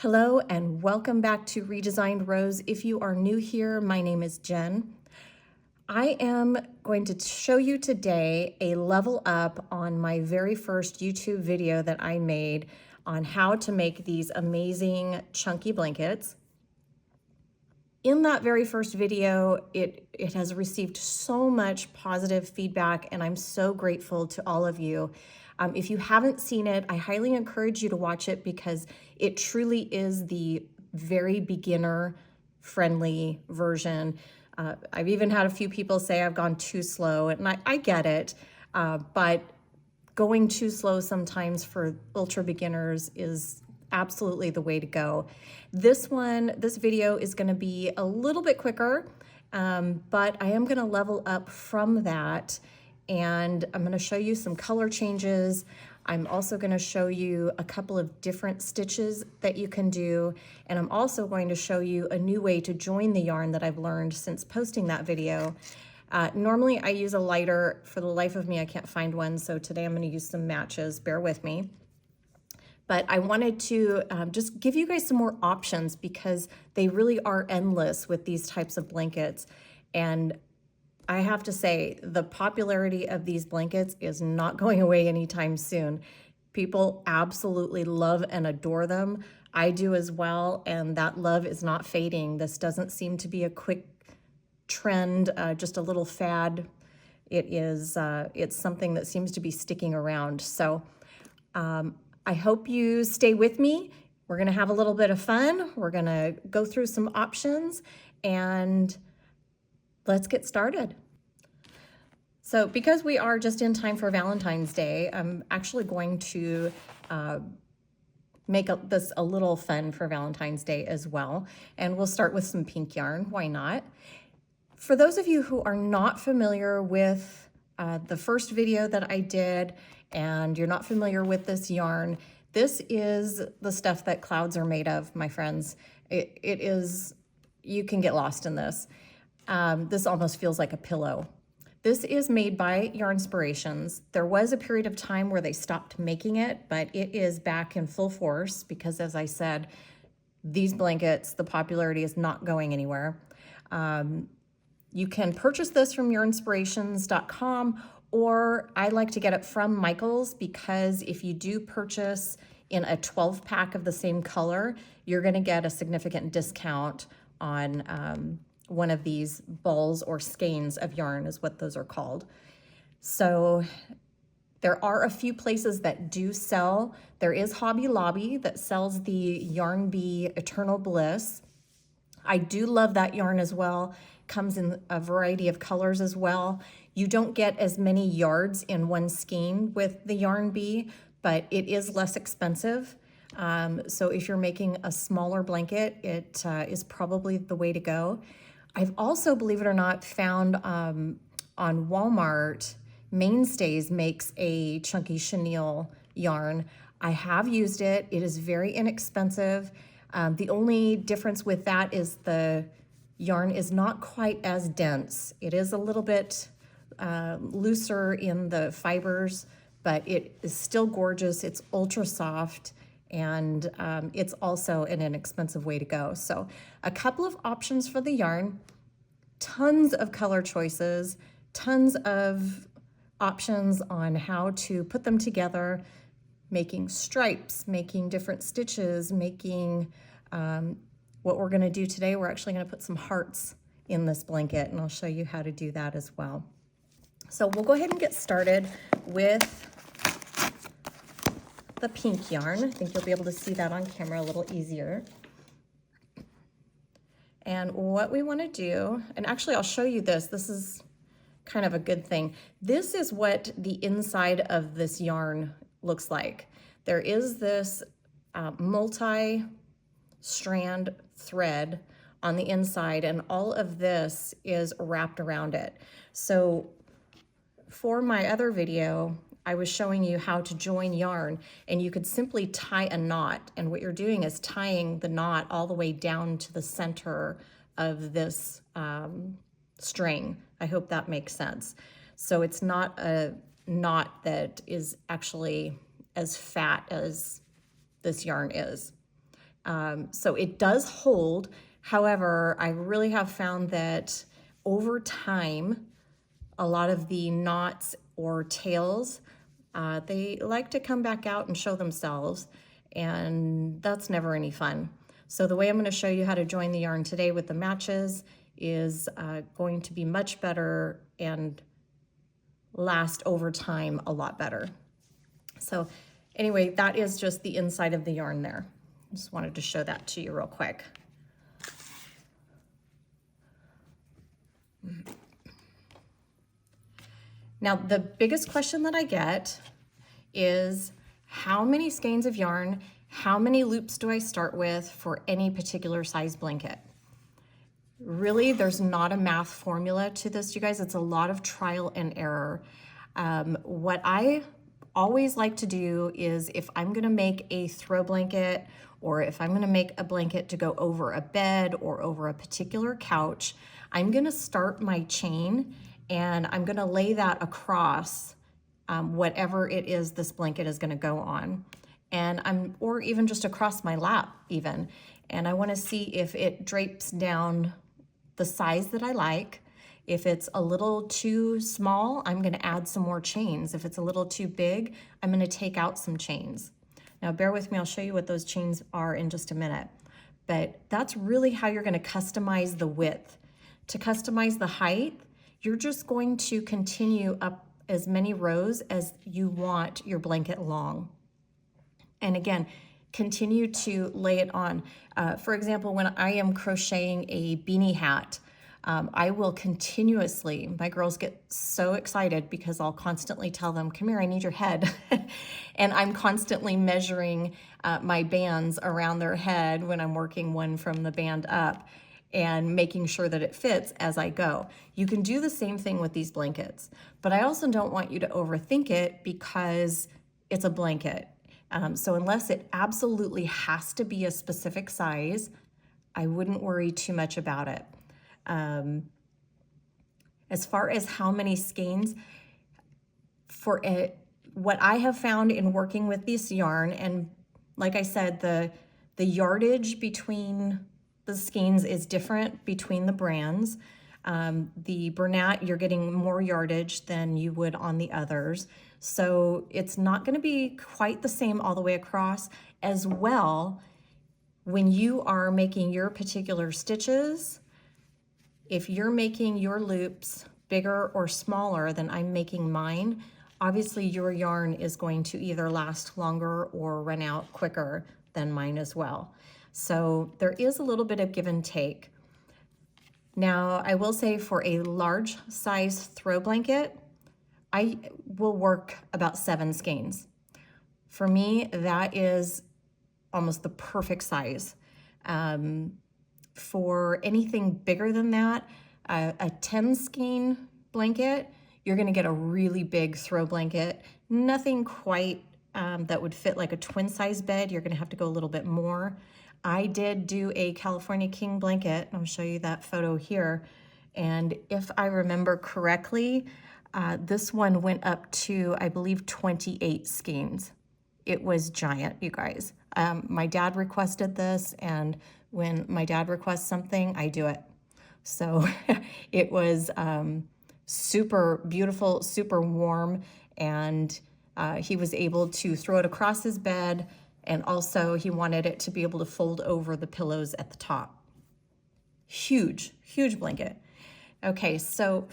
Hello and welcome back to Redesigned Rose. If you are new here, my name is Jen. I am going to show you today a level up on my very first YouTube video that I made on how to make these amazing chunky blankets. In that very first video, it has received so much positive feedback, and I'm so grateful to all of you. If you haven't seen it, I highly encourage you to watch it because it truly is the very beginner-friendly version. I've even had a few people say I've gone too slow, and I get it, but going too slow sometimes for ultra beginners is absolutely the way to go. This video is going to be a little bit quicker, but I am going to level up from that, and I'm going to show you some color changes. I'm also going to show you a couple of different stitches that you can do, and I'm also going to show you a new way to join the yarn that I've learned since posting that video. Normally I use a lighter. For the life of me, I can't find one, so today I'm going to use some matches. Bear with me. But I wanted to just give you guys some more options because they really are endless with these types of blankets. And I have to say, the popularity of these blankets is not going away anytime soon. People absolutely love and adore them. I do as well, and that love is not fading. This doesn't seem to be a quick trend, just a little fad. It's something that seems to be sticking around. So I hope you stay with me. We're gonna have a little bit of fun. We're gonna go through some options and let's get started. So because we are just in time for Valentine's Day, I'm actually going to make this a little fun for Valentine's Day as well. And we'll start with some pink yarn, why not? For those of you who are not familiar with the first video that I did, and you're not familiar with this yarn, this is the stuff that clouds are made of, my friends. It is, you can get lost in this. This almost feels like a pillow. This is made by Yarnspirations. There was a period of time where they stopped making it, but it is back in full force because, as I said, these blankets, the popularity is not going anywhere. You can purchase this from yarnspirations.com, or I like to get it from Michael's because if you do purchase in a 12 pack of the same color, you're going to get a significant discount on one of these balls or skeins of yarn is what those are called. So there are a few places that do sell. There is Hobby Lobby that sells the Yarn Bee Eternal Bliss. I do love that yarn as well. Comes in a variety of colors as well. You don't get as many yards in one skein with the Yarn Bee, but it is less expensive. So if you're making a smaller blanket, it is probably the way to go. I've also, believe it or not, found on Walmart, Mainstays makes a chunky chenille yarn. I have used it. It is very inexpensive. The only difference with that is the yarn is not quite as dense. It is a little bit looser in the fibers, but it is still gorgeous. It's ultra soft, and it's also an inexpensive way to go. So a couple of options for the yarn, tons of color choices, tons of options on how to put them together, making stripes, making different stitches, making what we're gonna do today, we're actually gonna put some hearts in this blanket, and I'll show you how to do that as well. So we'll go ahead and get started with the pink yarn. I think you'll be able to see that on camera a little easier. And what we wanna do, and actually I'll show you this. This is kind of a good thing. This is what the inside of this yarn looks like. There is this multi-strand thread on the inside, and all of this is wrapped around it. So for my other video, I was showing you how to join yarn, and you could simply tie a knot, and what you're doing is tying the knot all the way down to the center of this string. I hope that makes sense. So it's not a knot that is actually as fat as this yarn is. So it does hold. However, I really have found that over time, a lot of the knots or tails, they like to come back out and show themselves, and that's never any fun. So the way I'm going to show you how to join the yarn today with the matches is going to be much better and last over time a lot better. So anyway, that is just the inside of the yarn there. Just wanted to show that to you real quick. Now, the biggest question that I get is how many skeins of yarn, how many loops do I start with for any particular size blanket? Really, there's not a math formula to this, you guys. It's a lot of trial and error. What I always like to do is if I'm gonna make a throw blanket, or if I'm gonna make a blanket to go over a bed or over a particular couch, I'm gonna start my chain and I'm gonna lay that across whatever it is this blanket is gonna go on. Or even just across my lap even. And I wanna see if it drapes down the size that I like. If it's a little too small, I'm gonna add some more chains. If it's a little too big, I'm gonna take out some chains. Now bear with me, I'll show you what those chains are in just a minute. But that's really how you're gonna customize the width. To customize the height, you're just going to continue up as many rows as you want your blanket long. And again, continue to lay it on. For example, when I am crocheting a beanie hat, I will continuously, my girls get so excited because I'll constantly tell them, come here, I need your head. And I'm constantly measuring my bands around their head when I'm working one from the band up and making sure that it fits as I go. You can do the same thing with these blankets, but I also don't want you to overthink it because it's a blanket. So unless it absolutely has to be a specific size, I wouldn't worry too much about it. As far as how many skeins, what I have found in working with this yarn, and like I said, the yardage between the skeins is different between the brands. The Bernat, you're getting more yardage than you would on the others. So it's not gonna be quite the same all the way across. As well, when you are making your particular stitches, if you're making your loops bigger or smaller than I'm making mine, obviously your yarn is going to either last longer or run out quicker than mine as well. So there is a little bit of give and take. Now, I will say for a large size throw blanket, I will work about 7 skeins. For me, that is almost the perfect size. For anything bigger than that, a 10 skein blanket, you're gonna get a really big throw blanket. Nothing quite that would fit like a twin size bed. You're gonna have to go a little bit more. I did do a California King blanket. I'll show you that photo here. And if I remember correctly, this one went up to, I believe, 28 skeins. It was giant, you guys. My dad requested this, and when my dad requests something, I do it. So it was super beautiful, super warm, and he was able to throw it across his bed, and also he wanted it to be able to fold over the pillows at the top. Huge, huge blanket. Okay, so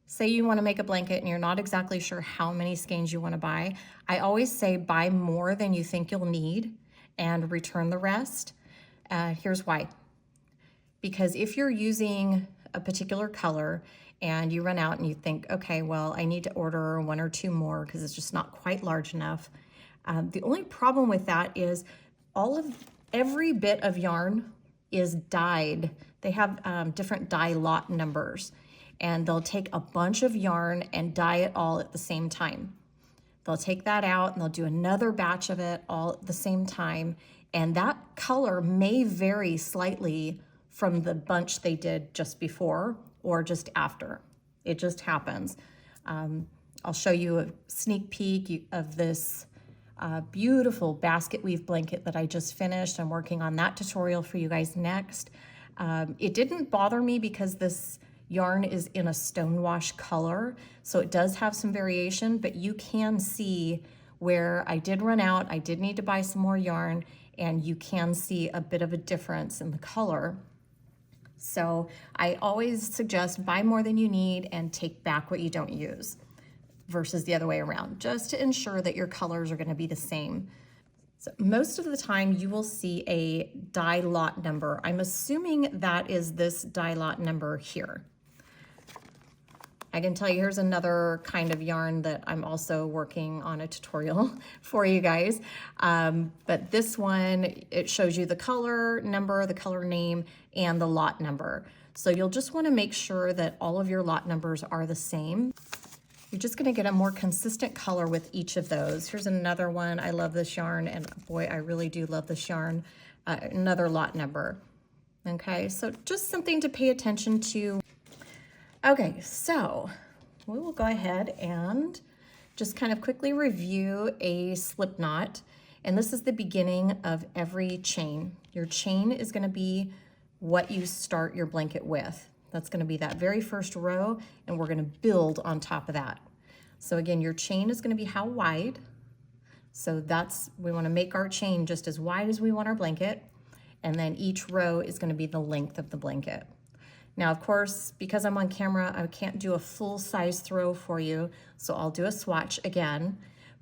say you want to make a blanket and you're not exactly sure how many skeins you want to buy, I always say buy more than you think you'll need and return the rest. Here's why. Because if you're using a particular color and you run out and you think, okay, well, I need to order 1 or 2 more because it's just not quite large enough. The only problem with that is every bit of yarn is dyed. They have different dye lot numbers, and they'll take a bunch of yarn and dye it all at the same time. They'll take that out and they'll do another batch of it all at the same time. And that color may vary slightly from the bunch they did just before or just after. It just happens. I'll show you a sneak peek of this beautiful basket weave blanket that I just finished. I'm working on that tutorial for you guys next. It didn't bother me because this yarn is in a stonewash color, so it does have some variation, but you can see where I did run out. I did need to buy some more yarn, and you can see a bit of a difference in the color. So I always suggest buy more than you need and take back what you don't use versus the other way around, just to ensure that your colors are going to be the same. So most of the time you will see a dye lot number. I'm assuming that is this dye lot number here. I can tell you here's another kind of yarn that I'm also working on a tutorial for you guys. But this one, it shows you the color number, the color name, and the lot number. So you'll just want to make sure that all of your lot numbers are the same. You're just going to get a more consistent color with each of those. Here's another one. I love this yarn, and boy, I really do love this yarn. Another lot number. Okay, so just something to pay attention to. Okay, so we will go ahead and just kind of quickly review a slip knot. And this is the beginning of every chain. Your chain is going to be what you start your blanket with. That's going to be that very first row, and we're going to build on top of that. So again, your chain is going to be how wide. So we want to make our chain just as wide as we want our blanket. And then each row is going to be the length of the blanket. Now, of course, because I'm on camera, I can't do a full size throw for you. So I'll do a swatch again,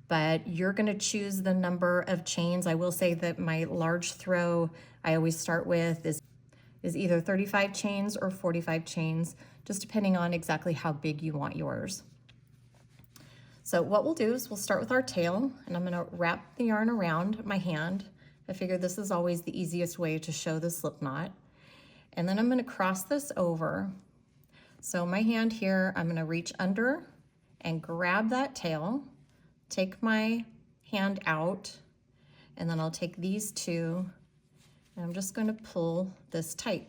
but you're going to choose the number of chains. I will say that my large throw I always start with is either 35 chains or 45 chains, just depending on exactly how big you want yours. So what we'll do is we'll start with our tail, and I'm going to wrap the yarn around my hand. I figure this is always the easiest way to show the slip knot. And then I'm going to cross this over. So my hand here, I'm going to reach under and grab that tail, take my hand out, and then I'll take these two, and I'm just going to pull this tight.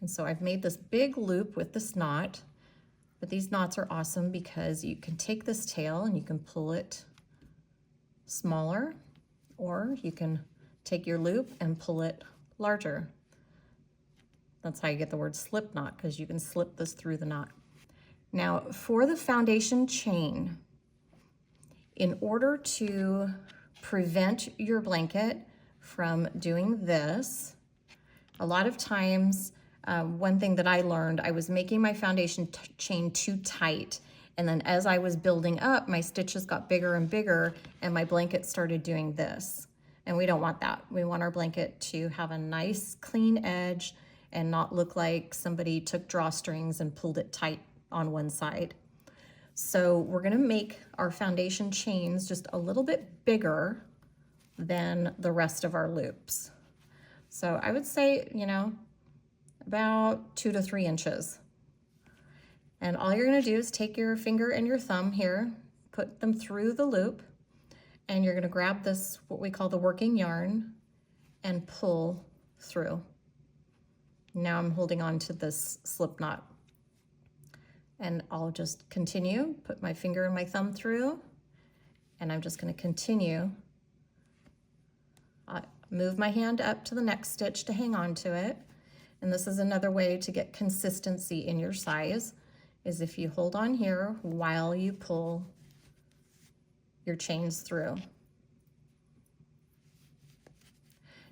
And so I've made this big loop with this knot, but these knots are awesome because you can take this tail and you can pull it smaller, or you can take your loop and pull it larger. That's how you get the word slip knot, because you can slip this through the knot. Now, for the foundation chain, in order to prevent your blanket from doing this, a lot of times, one thing that I learned, I was making my foundation chain too tight. And then as I was building up, my stitches got bigger and bigger, and my blanket started doing this. And we don't want that. We want our blanket to have a nice, clean edge and not look like somebody took drawstrings and pulled it tight on one side. So we're gonna make our foundation chains just a little bit bigger than the rest of our loops. So I would say, about 2 to 3 inches. And all you're gonna do is take your finger and your thumb here, put them through the loop, and you're gonna grab this, what we call the working yarn, and pull through. Now I'm holding on to this slip knot, and I'll just continue, put my finger and my thumb through, and I'm just going to continue. Move my hand up to the next stitch to hang on to it. And this is another way to get consistency in your size, is if you hold on here while you pull your chains through.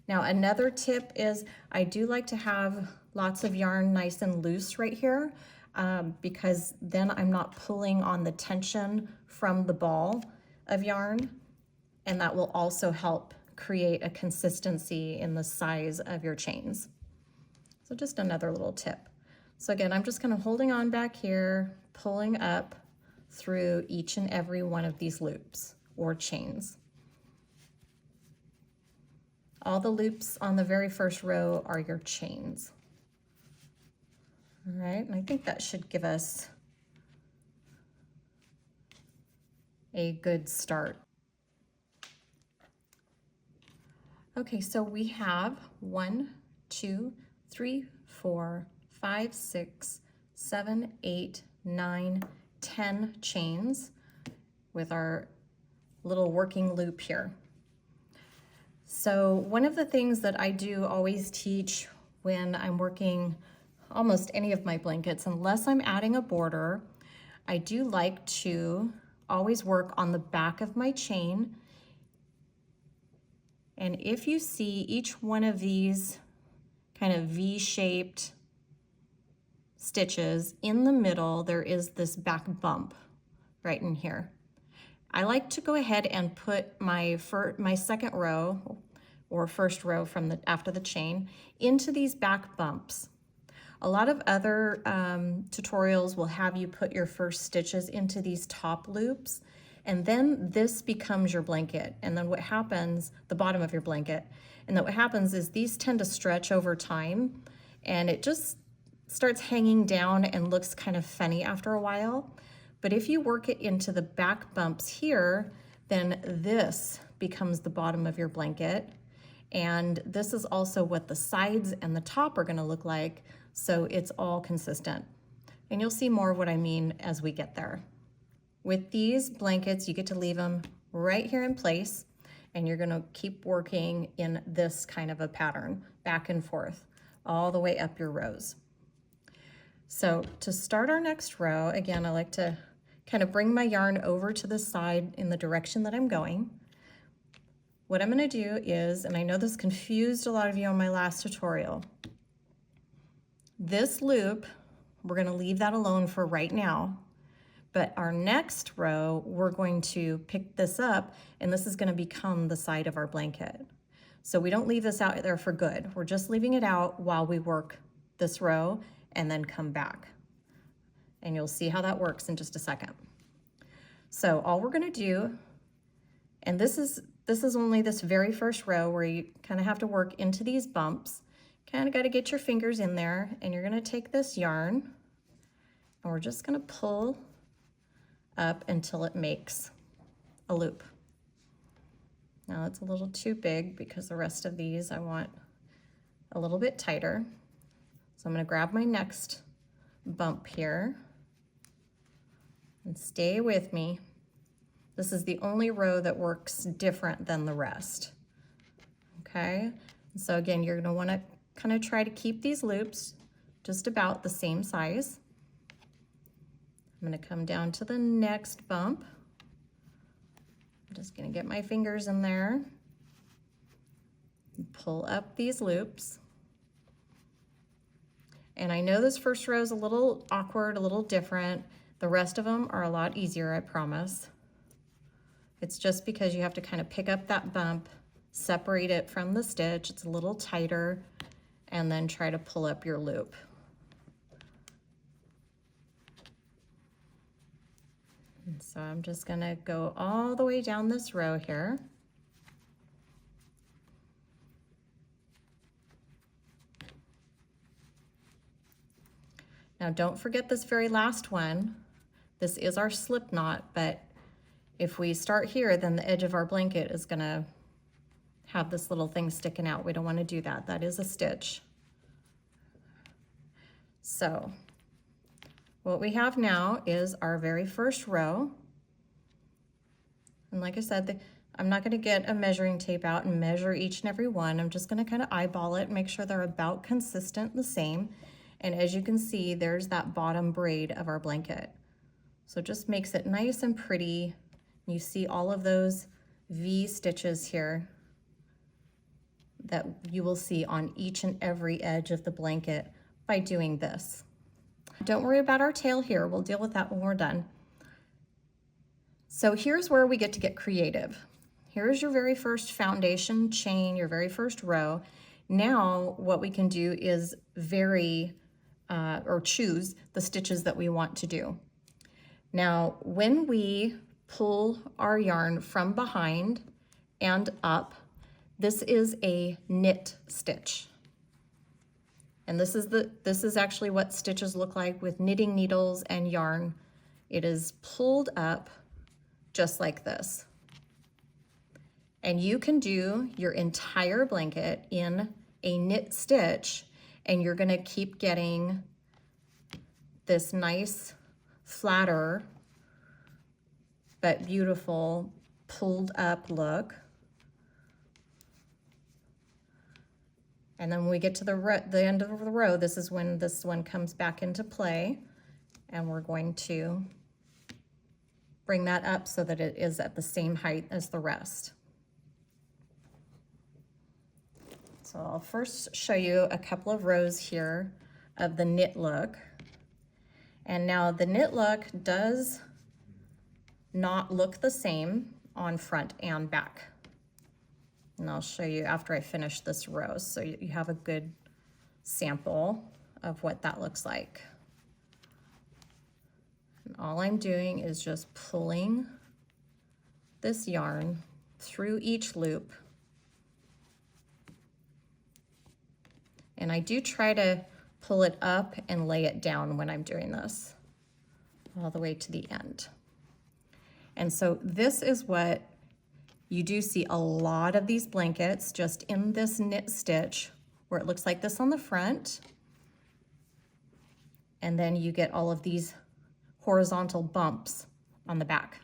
Now, another tip is I do like to have lots of yarn nice and loose right here, because then I'm not pulling on the tension from the ball of yarn, and that will also help create a consistency in the size of your chains. So just another little tip. So again, I'm just kind of holding on back here, pulling up through each and every one of these loops or chains. All the loops on the very first row are your chains. All right, and I think that should give us a good start. Okay, so we have 1, 2, 3, 4, 5, 6, 7, 8, 9, 10 chains with our little working loop here. So one of the things that I do always teach when I'm working almost any of my blankets, unless I'm adding a border, I do like to always work on the back of my chain. And if you see each one of these kind of V-shaped stitches, in the middle there is this back bump right in here. I like to go ahead and put my second row or first row from after the chain into these back bumps. A lot of other tutorials will have you put your first stitches into these top loops, and then this becomes your blanket. And then what happens, the bottom of your blanket, and then what happens is these tend to stretch over time, and it just starts hanging down and looks kind of funny after a while. But if you work it into the back bumps here, then this becomes the bottom of your blanket. And this is also what the sides and the top are gonna look like, so it's all consistent. And you'll see more of what I mean as we get there. With these blankets, you get to leave them right here in place, and you're gonna keep working in this kind of a pattern, back and forth, all the way up your rows. So to start our next row, again, I like to kind of bring my yarn over to the side in the direction that I'm going. What I'm gonna do is, and I know this confused a lot of you on my last tutorial, this loop, we're gonna leave that alone for right now, but our next row, we're going to pick this up, and this is gonna become the side of our blanket. So we don't leave this out there for good. We're just leaving it out while we work this row and then come back. And you'll see how that works in just a second. So all we're gonna do, and this is only this very first row where you kind of have to work into these bumps. Kind of got to get your fingers in there, and you're going to take this yarn and we're just going to pull up until it makes a loop. Now it's a little too big because the rest of these I want a little bit tighter. So I'm going to grab my next bump here and stay with me. This is the only row that works different than the rest. Okay, so again, you're gonna wanna kind of try to keep these loops just about the same size. I'm gonna come down to the next bump. I'm just gonna get my fingers in there and pull up these loops. And I know this first row is a little awkward, a little different. The rest of them are a lot easier, I promise. It's just because you have to kind of pick up that bump, separate it from the stitch, it's a little tighter, and then try to pull up your loop. And so I'm just gonna go all the way down this row here. Now don't forget this very last one. This is our slip knot, but if we start here, then the edge of our blanket is gonna have this little thing sticking out. We don't wanna do that. That is a stitch. So what we have now is our very first row. And like I said, I'm not gonna get a measuring tape out and measure each and every one. I'm just gonna kind of eyeball it, make sure they're about consistent, the same. And as you can see, there's that bottom braid of our blanket. So it just makes it nice and pretty. You see all of those V stitches here that you will see on each and every edge of the blanket by doing this. Don't worry about our tail here. We'll deal with that when we're done. So here's where we get to get creative. Here's your very first foundation chain, your very first row. Now what we can do is vary or choose the stitches that we want to do. Now, when we pull our yarn from behind and up, this is a knit stitch. And this is actually what stitches look like with knitting needles and yarn. It is pulled up just like this. And you can do your entire blanket in a knit stitch, and you're gonna keep getting this nice, flatter, but beautiful pulled up look. And then when we get to the end of the row, this is when this one comes back into play, and we're going to bring that up so that it is at the same height as the rest. So I'll first show you a couple of rows here of the knit look. And now the knit look does not look the same on front and back. And I'll show you after I finish this row so you have a good sample of what that looks like. And all I'm doing is just pulling this yarn through each loop. And I do try to pull it up and lay it down when I'm doing this, all the way to the end. And so this is what you do see a lot of these blankets just in this knit stitch where it looks like this on the front. And then you get all of these horizontal bumps on the back.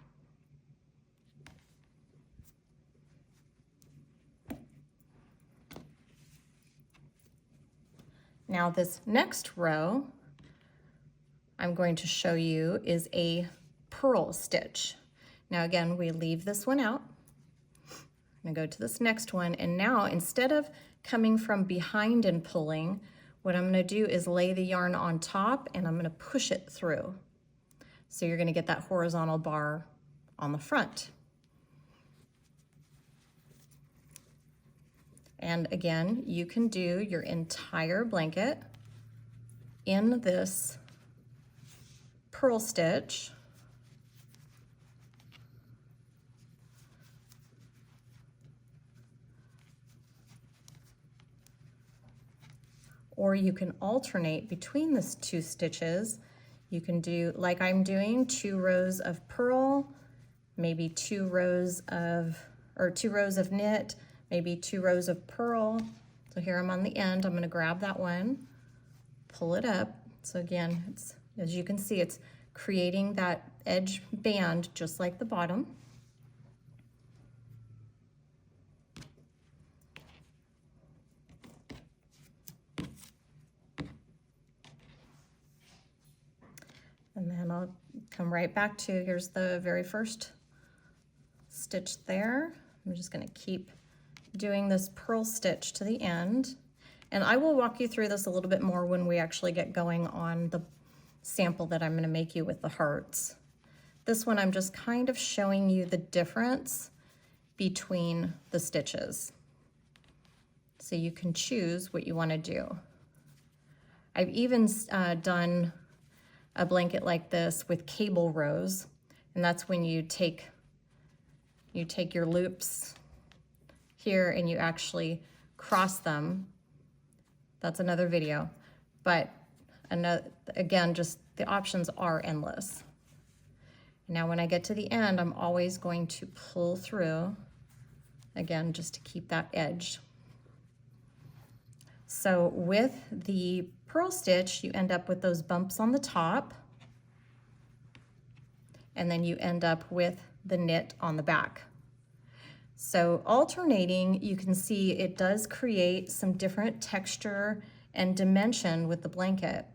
Now this next row I'm going to show you is a purl stitch. Now again, we leave this one out. I'm gonna go to this next one, and now instead of coming from behind and pulling, what I'm gonna do is lay the yarn on top and I'm gonna push it through. So you're gonna get that horizontal bar on the front. And again, you can do your entire blanket in this purl stitch. Or you can alternate between the two stitches. You can do, like I'm doing, 2 rows of purl, maybe 2 rows of knit, maybe 2 rows of purl. So here I'm on the end, I'm gonna grab that one, pull it up. So again, it's, as you can see, it's creating that edge band just like the bottom. And then I'll come right back to, here's the very first stitch there. I'm just gonna keep doing this purl stitch to the end. And I will walk you through this a little bit more when we actually get going on the sample that I'm gonna make you with the hearts. This one I'm just kind of showing you the difference between the stitches. So you can choose what you wanna do. I've even done a blanket like this with cable rows, and that's when you take your loops here and you actually cross them. That's another video, but again, just the options are endless. Now when I get to the end, I'm always going to pull through, again, just to keep that edge. So with the purl stitch, you end up with those bumps on the top, and then you end up with the knit on the back. So alternating, you can see it does create some different texture and dimension with the blanket.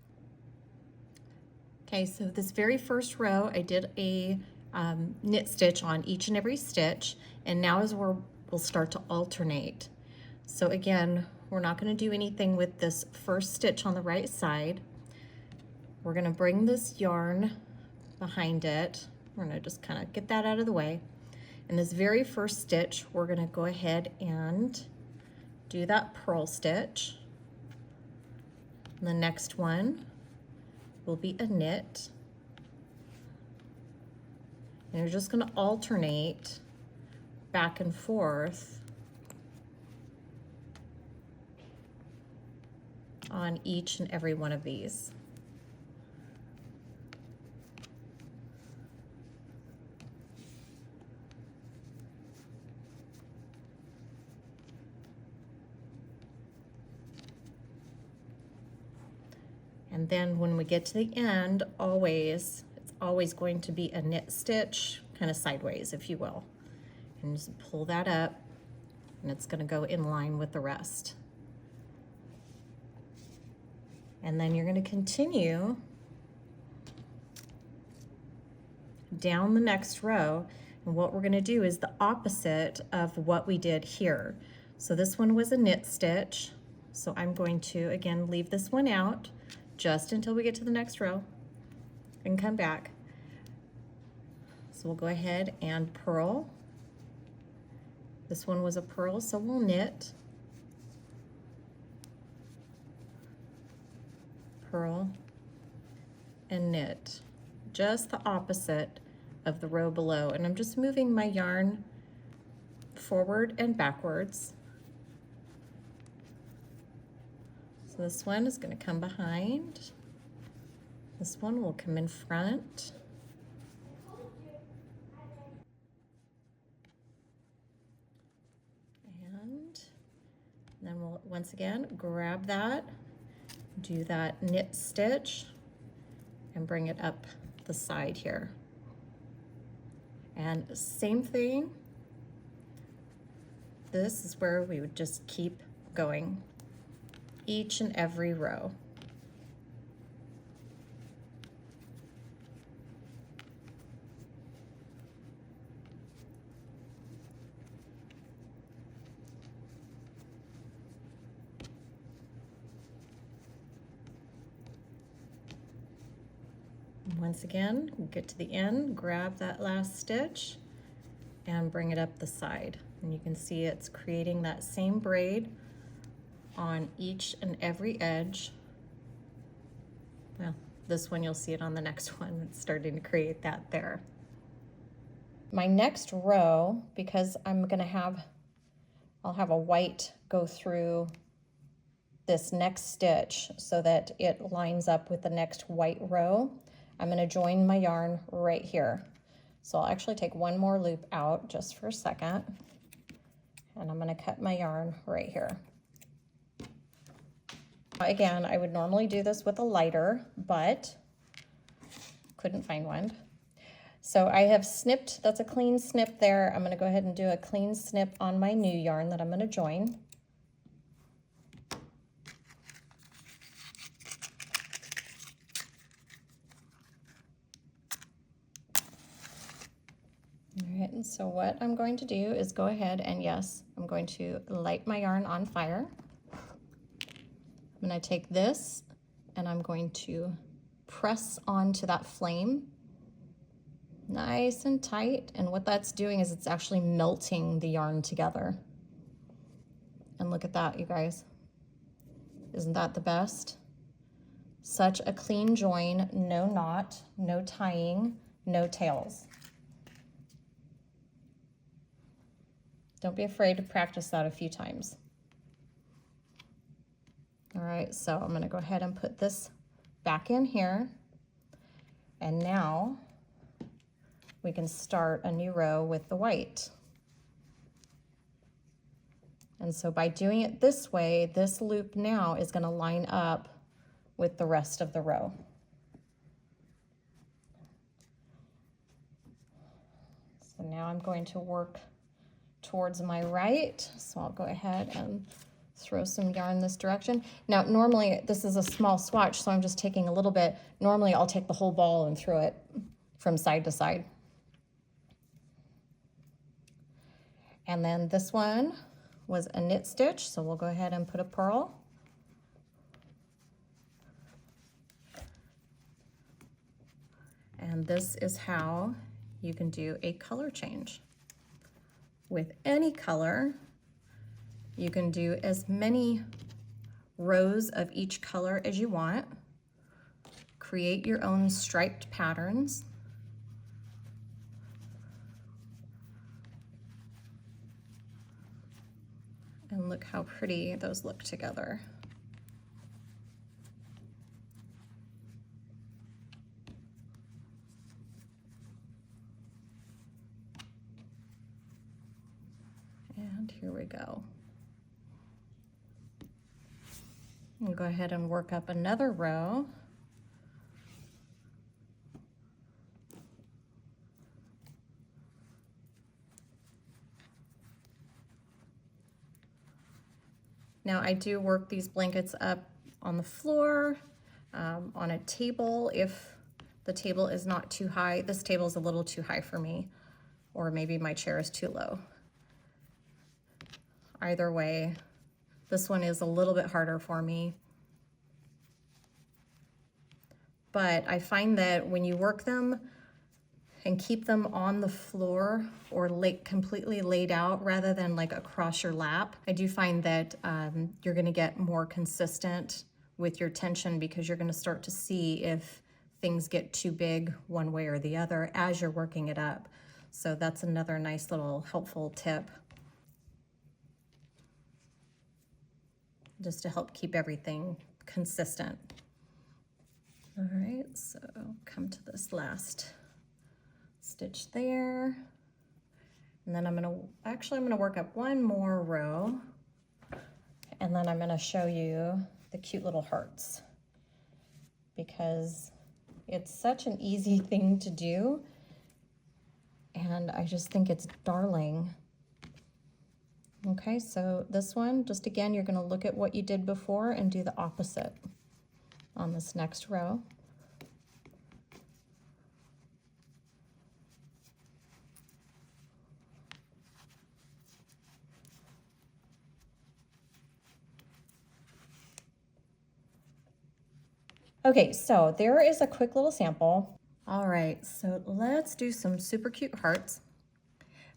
Okay, so this very first row, I did a knit stitch on each and every stitch, and now is where we'll start to alternate. So again, we're not going to do anything with this first stitch on the right side. We're going to bring this yarn behind it. We're going to just kind of get that out of the way. In this very first stitch, we're going to go ahead and do that purl stitch. And the next one will be a knit. And you're just going to alternate back and forth on each and every one of these. And then when we get to the end, it's always going to be a knit stitch, kind of sideways, if you will. And just pull that up, and it's going to go in line with the rest. And then you're going to continue down the next row. And what we're going to do is the opposite of what we did here. So this one was a knit stitch. So I'm going to, again, leave this one out just until we get to the next row and come back. So we'll go ahead and purl. This one was a purl, so we'll knit, purl, and knit. Just the opposite of the row below. And I'm just moving my yarn forward and backwards. So this one is going to come behind. This one will come in front. And then we'll once again grab that, do that knit stitch, and bring it up the side here. And same thing, this is where we would just keep going each and every row. Once again, get to the end, grab that last stitch and bring it up the side. And you can see it's creating that same braid on each and every edge. Well, this one you'll see it on the next one. It's starting to create that there. My next row, because I'll have a white go through this next stitch so that it lines up with the next white row. I'm going to join my yarn right here. So I'll actually take one more loop out just for a second, and I'm going to cut my yarn right here. Again, I would normally do this with a lighter, but couldn't find one. So I have snipped, that's a clean snip there. I'm going to go ahead and do a clean snip on my new yarn that I'm going to join. All right, and so what I'm going to do is go ahead and, yes, I'm going to light my yarn on fire. I'm going to take this and I'm going to press onto that flame nice and tight. And what that's doing is it's actually melting the yarn together. And look at that, you guys. Isn't that the best? Such a clean join, no knot, no tying, no tails. Don't be afraid to practice that a few times. All right, so I'm going to go ahead and put this back in here. And now we can start a new row with the white. And so by doing it this way, this loop now is going to line up with the rest of the row. So now I'm going to work towards my right. So I'll go ahead and throw some yarn this direction. Now, normally this is a small swatch, so I'm just taking a little bit. Normally I'll take the whole ball and throw it from side to side. And then this one was a knit stitch, so we'll go ahead and put a purl. And this is how you can do a color change. With any color, you can do as many rows of each color as you want. Create your own striped patterns. And look how pretty those look together. And here we go. And go ahead and work up another row. Now I do work these blankets up on the floor, on a table if the table is not too high. This table is a little too high for me, or maybe my chair is too low. Either way, this one is a little bit harder for me. But I find that when you work them and keep them on the floor or completely laid out rather than like across your lap, I do find that you're gonna get more consistent with your tension, because you're gonna start to see if things get too big one way or the other as you're working it up. So that's another nice little helpful tip, just to help keep everything consistent. All right, so come to this last stitch there. And then I'm gonna work up one more row, and then I'm gonna show you the cute little hearts, because it's such an easy thing to do. And I just think it's darling. Okay, so this one, just again, you're gonna look at what you did before and do the opposite on this next row. Okay, so there is a quick little sample. All right, so let's do some super cute hearts.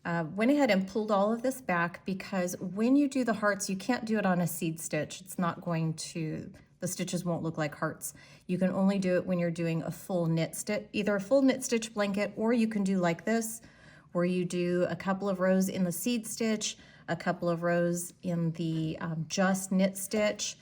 Went ahead and pulled all of this back because when you do the hearts, you can't do it on a seed stitch. It's not going to, the stitches won't look like hearts. You can only do it when you're doing a full knit stitch, either a full knit stitch blanket, or you can do like this, where you do a couple of rows in the seed stitch, a couple of rows in the just knit stitch,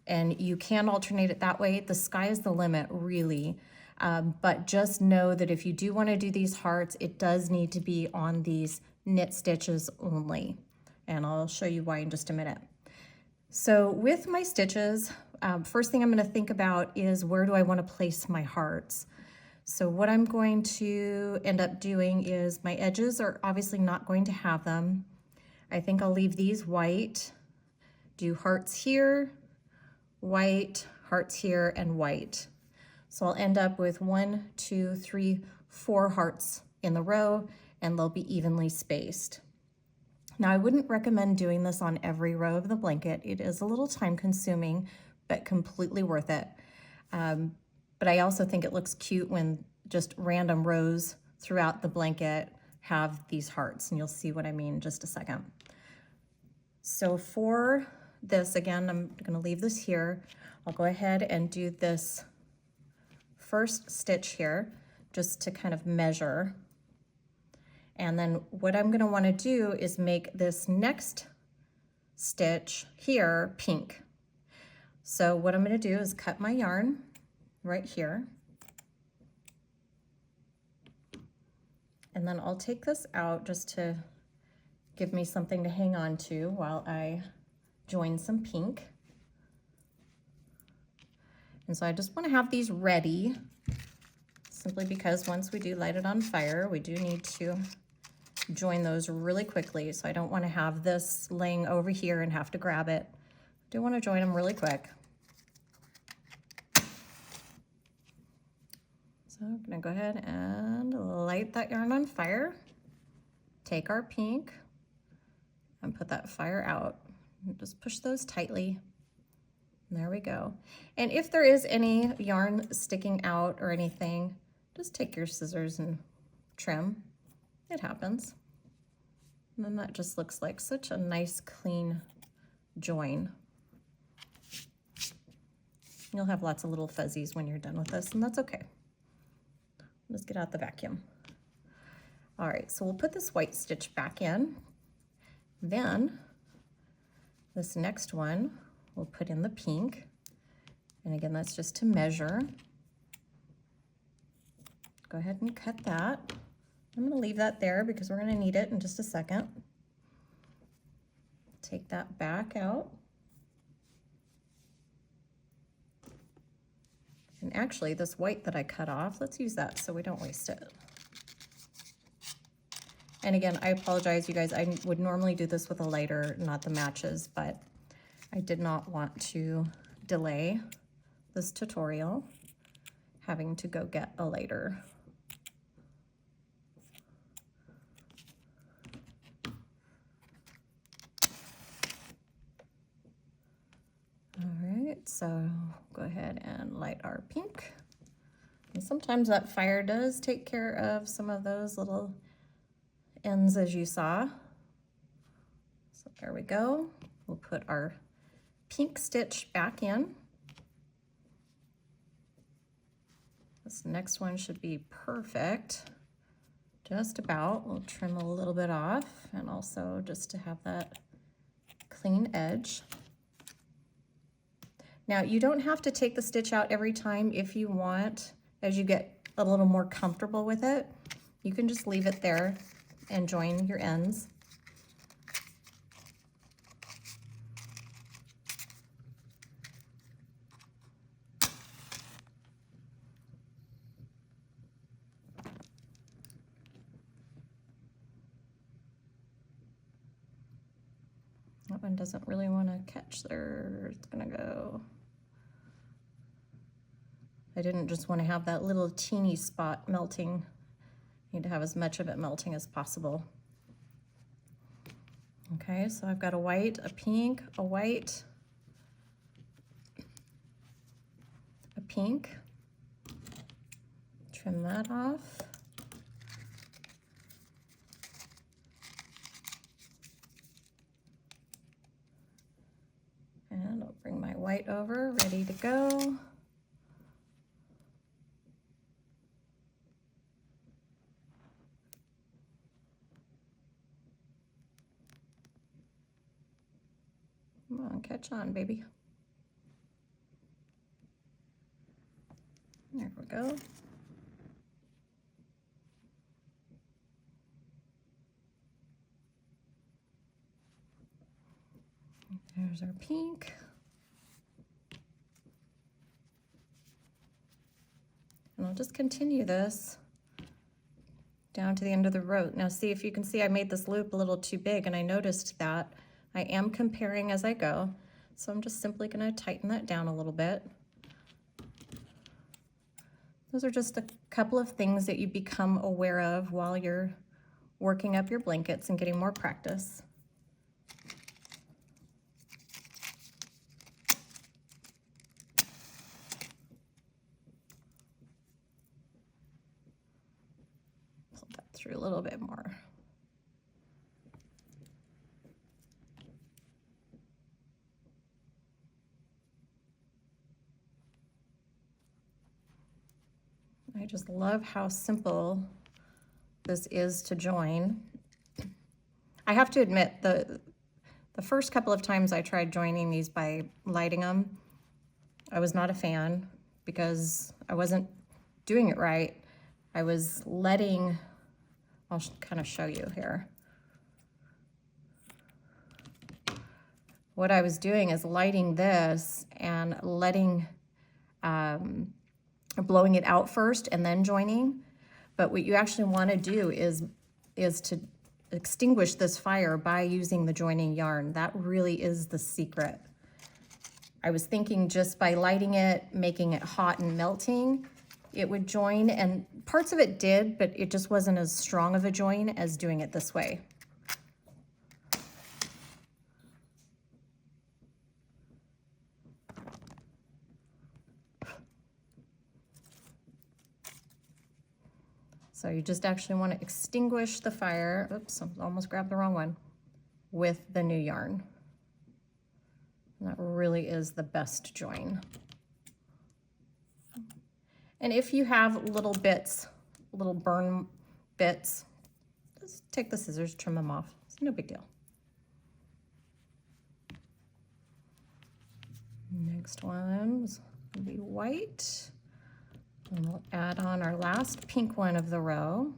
and you can alternate it that way. The sky is the limit, really. But just know that if you do want to do these hearts, it does need to be on these knit stitches only. And I'll show you why in just a minute. So with my stitches, first thing I'm going to think about is, where do I want to place my hearts? So what I'm going to end up doing is, my edges are obviously not going to have them. I think I'll leave these white, do hearts here, white, hearts here, and white. So I'll end up with 1, 2, 3, 4 hearts in the row, and they'll be evenly spaced. Now, I wouldn't recommend doing this on every row of the blanket. It is a little time consuming, but completely worth it. But I also think it looks cute when just random rows throughout the blanket have these hearts, and you'll see what I mean in just a second. So for this, again, I'm gonna leave this here. I'll go ahead and do this first stitch here just to kind of measure. And then what I'm gonna wanna do is make this next stitch here pink. So what I'm gonna do is cut my yarn right here. And then I'll take this out just to give me something to hang on to while I join some pink. And so I just want to have these ready, simply because once we do light it on fire, we do need to join those really quickly. So I don't want to have this laying over here and have to grab it. I do want to join them really quick. So I'm going to go ahead and light that yarn on fire, take our pink, and put that fire out. And just push those tightly. There we go. And if there is any yarn sticking out or anything, just take your scissors and trim. It happens. And then that just looks like such a nice, clean join. You'll have lots of little fuzzies when you're done with this, and that's okay. Let's get out the vacuum. All right, so we'll put this white stitch back in. Then this next one, we'll put in the pink. And again, that's just to measure. Go ahead and cut that. I'm gonna leave that there because we're gonna need it in just a second. Take that back out. And actually, this white that I cut off, let's use that so we don't waste it. And again, I apologize, you guys. I would normally do this with a lighter, not the matches, but I did not want to delay this tutorial having to go get a lighter. All right, so go ahead and light our pink. And sometimes that fire does take care of some of those little ends, as you saw. So there we go. We'll put our pink stitch back in. This next one should be perfect. Just about. We'll trim a little bit off, and also just to have that clean edge. Now, you don't have to take the stitch out every time. If you want, as you get a little more comfortable with it, you can just leave it there and join your ends. That one doesn't really want to catch there. It's gonna go. I didn't just want to have that little teeny spot melting. I need to have as much of it melting as possible. Okay, so I've got a white, a pink, a white, a pink. Trim that off. And I'll bring my white over, ready to go. Come on, catch on, baby. There we go. There's our pink. And I'll just continue this down to the end of the row. Now see, if you can see, I made this loop a little too big, and I noticed that. I am comparing as I go, so I'm just simply going to tighten that down a little bit. Those are just a couple of things that you become aware of while you're working up your blankets and getting more practice. Pull that through a little bit more. I just love how simple this is to join. I have to admit, the first couple of times I tried joining these by lighting them, I was not a fan because I wasn't doing it right. I was letting, I'll kind of show you here. What I was doing is lighting this and letting, blowing it out first and then joining. But what you actually want to do is to extinguish this fire by using the joining yarn. That really is the secret. I was thinking just by lighting it, making it hot and melting, it would join, and parts of it did, but it just wasn't as strong of a join as doing it this way. So you just actually want to extinguish the fire. Oops, I almost grabbed the wrong one. With the new yarn. And that really is the best join. And if you have little bits, little burn bits, just take the scissors, trim them off. It's no big deal. Next one's gonna be white. And we'll add on our last pink one of the row.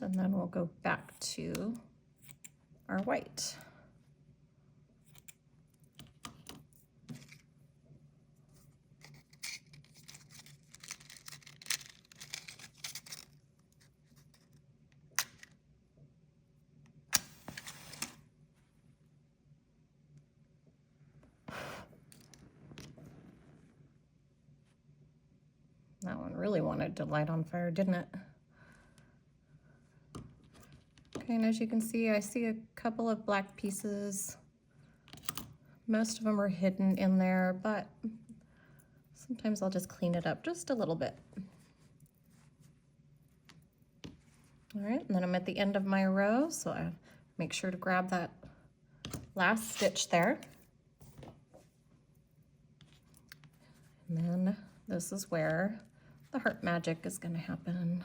and then we'll go back to our white. That one really wanted to light on fire, didn't it? Okay, and as you can see, I see a couple of black pieces. Most of them are hidden in there, but sometimes I'll just clean it up just a little bit. All right, and then I'm at the end of my row, so I make sure to grab that last stitch there. And then this is where the heart magic is going to happen.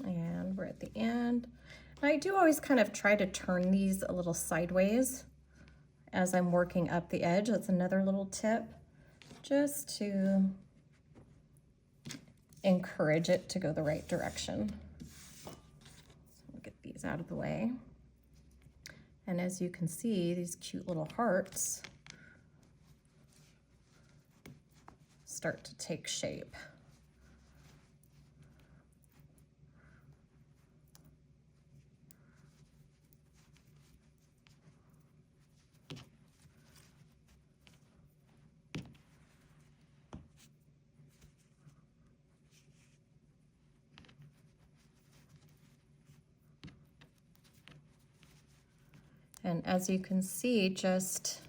And we're at the end. I do always kind of try to turn these a little sideways as I'm working up the edge. That's another little tip, just to encourage it to go the right direction. We'll get these out of the way. And as you can see, these cute little hearts start to take shape. And as you can see, just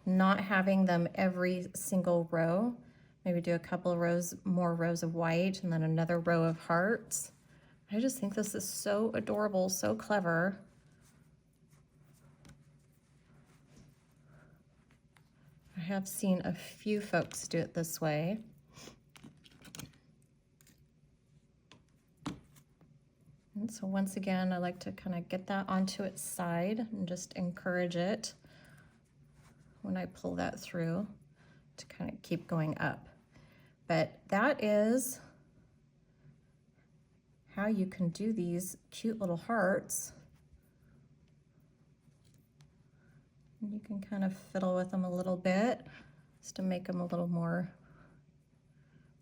not having them every single row, maybe do a couple of rows, more rows of white, and then another row of hearts. I just think this is so adorable, so clever. I have seen a few folks do it this way. And so once again, I like to kind of get that onto its side and just encourage it when I pull that through to kind of keep going up. But that is how you can do these cute little hearts. And you can kind of fiddle with them a little bit just to make them a little more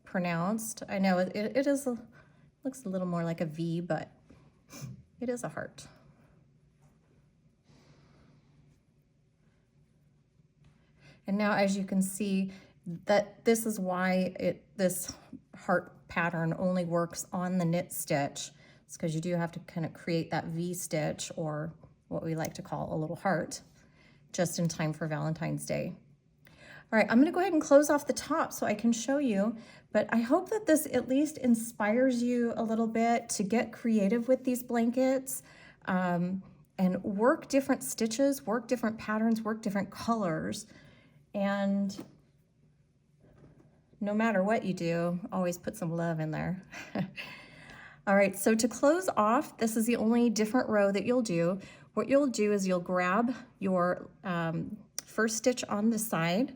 pronounced. I know it looks a little more like a V, but it is a heart. And now, as you can see, that this is why this heart pattern only works on the knit stitch. It's because you do have to kind of create that V stitch, or what we like to call a little heart, just in time for Valentine's Day. All right, I'm gonna go ahead and close off the top so I can show you, but I hope that this at least inspires you a little bit to get creative with these blankets, and work different stitches, work different patterns, work different colors. And no matter what you do, always put some love in there. All right, so to close off, this is the only different row that you'll do. What you'll do is you'll grab your first stitch on the side,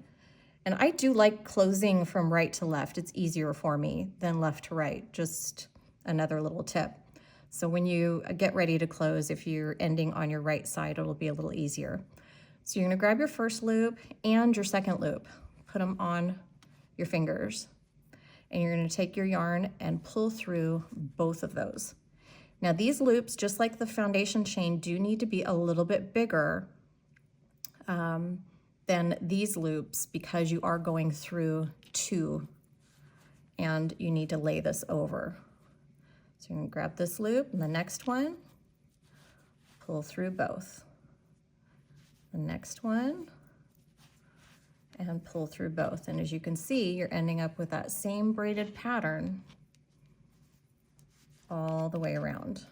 and I do like closing from right to left. It's easier for me than left to right, just another little tip. So when you get ready to close, if you're ending on your right side, it'll be a little easier. So you're gonna grab your first loop and your second loop, put them on your fingers, and you're gonna take your yarn and pull through both of those. Now these loops, just like the foundation chain, do need to be a little bit bigger than these loops, because you are going through two and you need to lay this over. So you're gonna grab this loop and the next one, pull through both. The next one, and pull through both. And as you can see, you're ending up with that same braided pattern all the way around.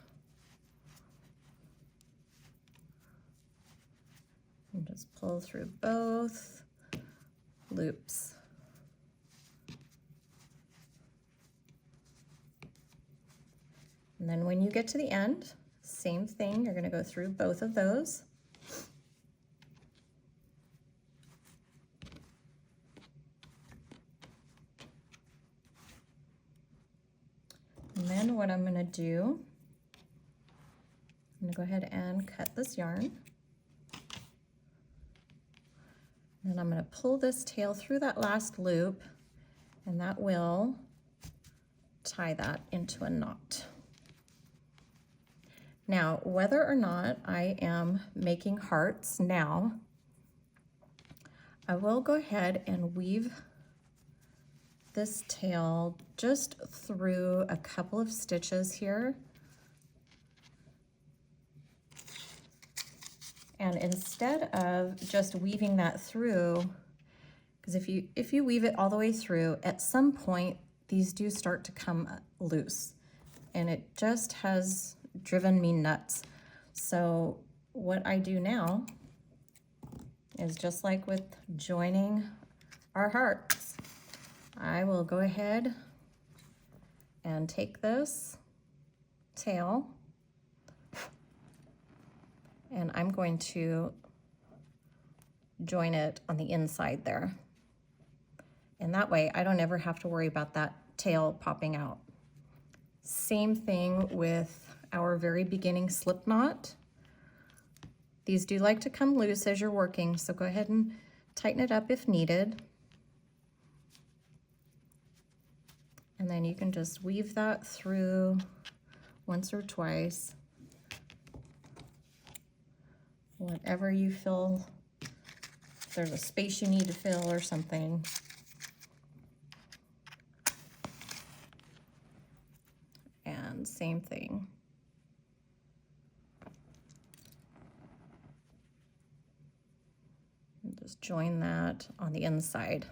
And just pull through both loops. And then when you get to the end, same thing, you're gonna go through both of those. And then what I'm gonna do, I'm gonna go ahead and cut this yarn. Then I'm gonna pull this tail through that last loop, and that will tie that into a knot. Now, whether or not I am making hearts now, I will go ahead and weave this tail just through a couple of stitches here. And instead of just weaving that through, because if you weave it all the way through, at some point these do start to come loose, and it just has driven me nuts. So what I do now is just like with joining our hearts, I will go ahead and take this tail and I'm going to join it on the inside there. And that way I don't ever have to worry about that tail popping out. Same thing with our very beginning slip knot. These do like to come loose as you're working, so go ahead and tighten it up if needed. And then you can just weave that through once or twice. Whatever you feel, if there's a space you need to fill or something. And same thing. And just join that on the inside.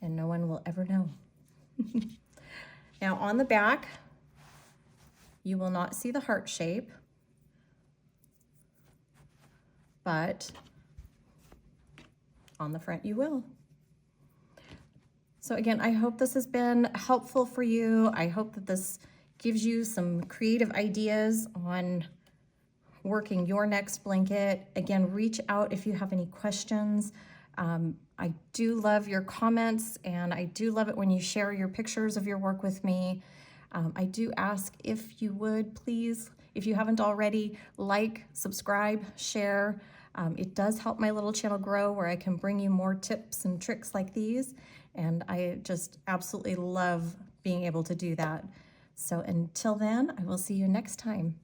And no one will ever know. Now on the back, you will not see the heart shape, but on the front you will. So again, I hope this has been helpful for you. I hope that this gives you some creative ideas on working your next blanket. Again, reach out if you have any questions. I do love your comments, and I do love it when you share your pictures of your work with me. I do ask if you would please, if you haven't already, like, subscribe, share. It does help my little channel grow, where I can bring you more tips and tricks like these. And I just absolutely love being able to do that. So until then, I will see you next time.